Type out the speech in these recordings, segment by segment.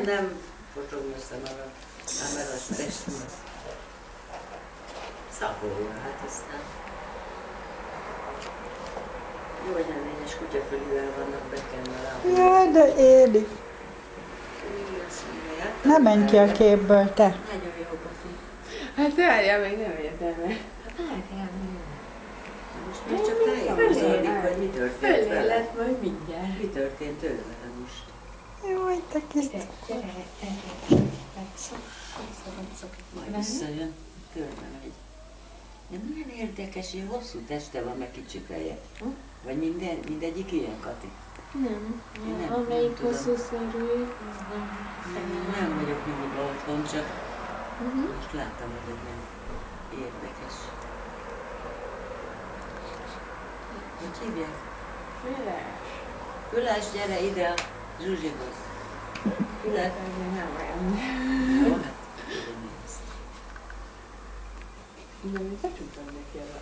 nem fogom össze magam. Már azt testem. Szagolja, hát aztán. Jó, hogy nem lényes kutyafülivel vannak bekenve. Jaj, de éli. Ne menj ki a képből, te. Nagyon jó Pati. Hát várjál, még nem értem. Várjál, most már csak tájékozódik, hogy mi történt Fölé vele. lett majd mindjárt. Mi történt ő vele most? Jaj, te kis. Majd visszajön, körbe megy. De milyen érdekes, ilyen hosszú teste van, meg kicsi feje. Vagy mindegyik ilyen, Kati? Nem. Nem, Amelyik nem hosszú szörű, Nem vagyok mindig otthon, csak most láttam, hogy ez nem érdekes. Hogy hívják? Füles. Füles, gyere ide a Zsuzsihoz. Füles. Nem olyan. Jó, hát tudom ezt. De mi becsuktam neki a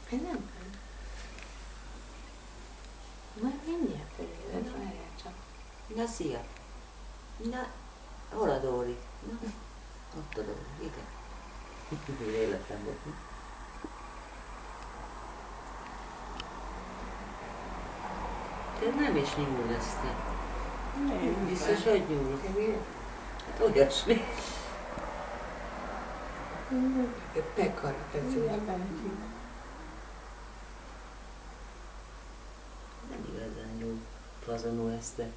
Hát nem. Majd mindjárt feléled, várjál csak. Na, szia. Na, hol a Dóri? Na, ott a Dóri, ide. Életem volt, mi? Te nem is nyúl ezt te. Nem. Biztos, hogy nyúl. Hát olyasmi. Bekarat ez ilyen. Nem igazán nyúl fazonul ezt, de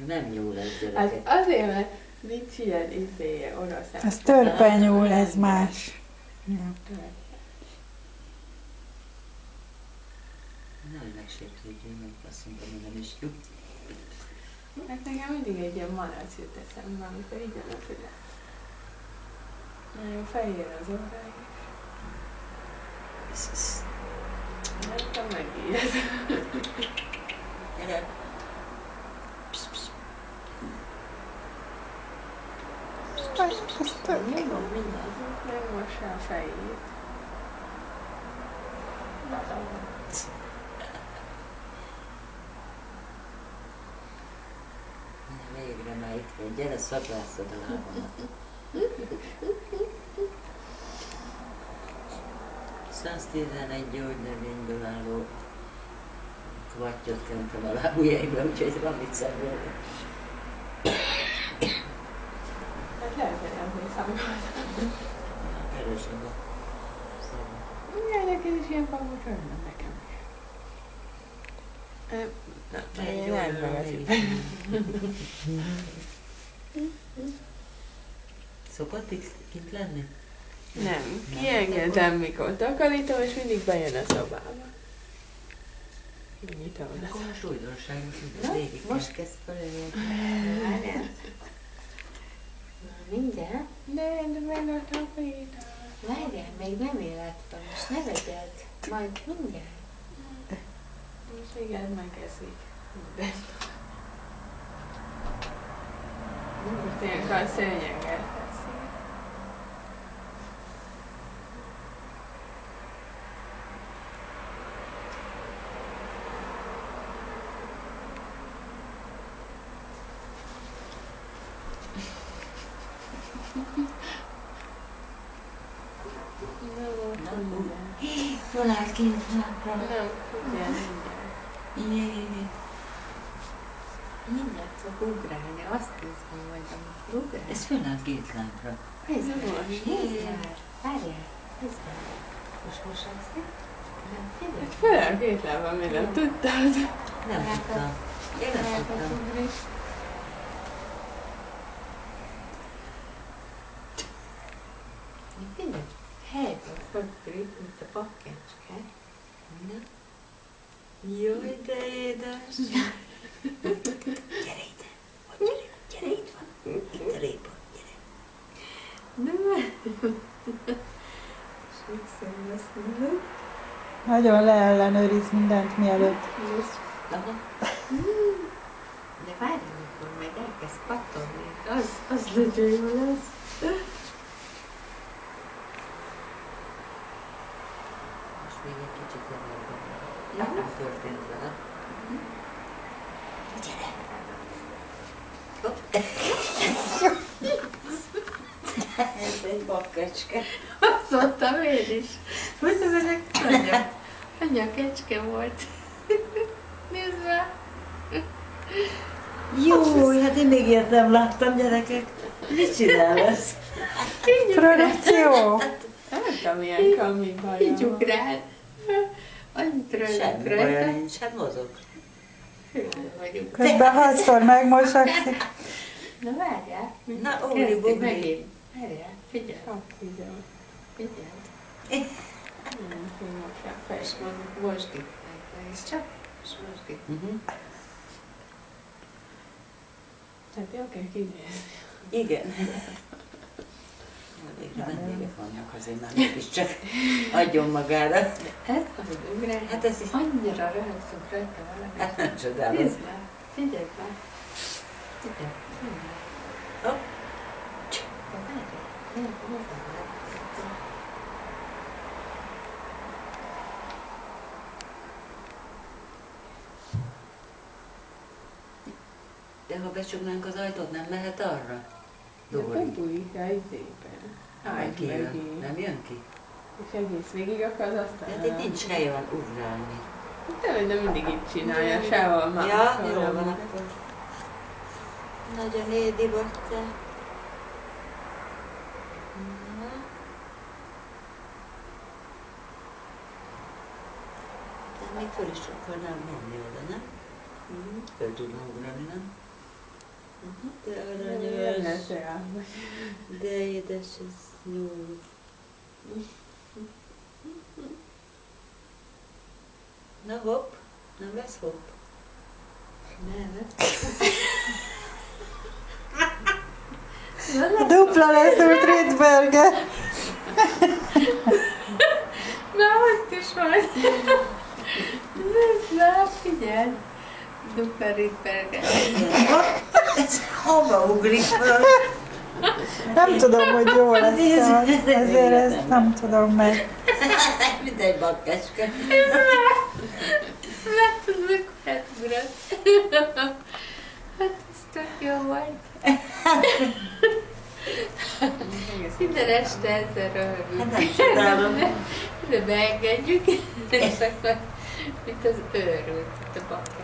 nem nyúl ez Hát gyerekek. azért, mert nincs ilyen izéje, orosz. Ez törpenyúl, ez más. Ja. Nem megsértődjön, meg azt mondtam, hogy nem is jó. Hát nekem mindig egy ilyen malac jut eszembe, amikor így van a füle. Nagyon fehér az orra is. Nem tudom megijed. Gyere! Ez tök jó. Megmossa a fejét. Végre már itt van. Gyere, szaklászod a lábamat. 111 gyógynövényből álló kvattyot kentem a lábujjaimra, úgyhogy valamit szemlélni. Hát lehet, hogy nem hiszem. Erősebb a szava. Jaj, neked is ilyen pamus örülök nekem. Egy Nem óra meg Szokott itt kint lenni? Nem, kiengedem, mikor takarítom, és mindig bejön a szobába. Nyitom le. Akkor most újdonságos, végig Most kezd fölölni. Várjál. Mindjárt? De meg a takarítom. Várjál, még nem élet fel. Most ne vegyed. Majd mindjárt. Most igen, megeszik. Mindent. Most ilyenkor a szőnyeget teszik. Fölállt kint lábra. Nem, igen, mindjárt. Jé. Mindjárt fog ugrálni. Azt nézve majd, amikor ugrál. Ez fölállt két lábra. Nézd Nem már. most. Nézd már. Várjál. Nézd már. Most mosakszik? Nem, figyelj. Hát föláll két lábam, még nem tudtad. Nem tudtam. Én nem Lehet, tudtam. hogy ugrik. Figyelj. Helyből fölugrik, mint a pakkecske. Na? Jaj, de édes! Gyere ide! Hogy gyere, itt van. Itt a répa, gyere. Nem. Sokszor azt mondom. Nagyon leellenőriz mindent mielőtt. Aha. De várj, amikor meg elkezd pattogni, az nagyon jó lesz. Most még egy kicsit levelben. Nem történt vele. Gyere! Ez egy bakkecske. Azt mondtam én is. Mondtam, ennek anya kecske volt. Nézd már. Jó, hát én még ilyet nem láttam, gyerekek. Mit csinálsz? Produkció. Nem tudom, milyen kami baja. Higgyuk rád. Annyit rögtük Semmi baja rajta. nincs, hát mozog. Hülye vagyunk. Közben hatszor megmosakszik. Na várjál. Na, Kezdjük óri-bugri. megint. Várjál, figyelj, Sok videó. figyelj. Nem tudom, a És fej. mosd ki. És csak, és mosd ki. Hát jó kell kinézni. Igen. Végre vendégek vannak, azért már mégiscsak adjon magára. Ez az ugrás. Hát ez is, Annyira röhögtünk rajta valami. hát nem csodálom. Nézd már, figyelj már. Figyelj, figyelj. Hopp. De várjál, nézd már. De ha becsugnánk az ajtót, nem mehet arra? De Dóri. bubulika izében. Nem kijön. Nem jön ki? És egész végig akarsz aztán. Hát itt nincs hely van ugrálni. Te de mindig itt csinálja, sehol már. Ja, jól van akkor. Nagyon édi vagy te. Na. De még föl is akarnám menni oda, nem? Föl tudna ugrani, nem? De aranyos. De édes ez nyúl. Na hopp, nem lesz hopp. Dupla lesz út Ritzberger. Na, ott is van. Nézd már, figyelj. Dupla Rittberger. Ez hova ugrik föl? Nem tudom, hogy jó lesz, ezért ezt nem tudom meg. Mint egy bakkeske. Látod, mekkorát ugrott? Hát ez tök jó volt. Minden este ezzel röhögünk. Hát nem csodálom. De beengedjük, és akkor mint az őrült, itt a bakker.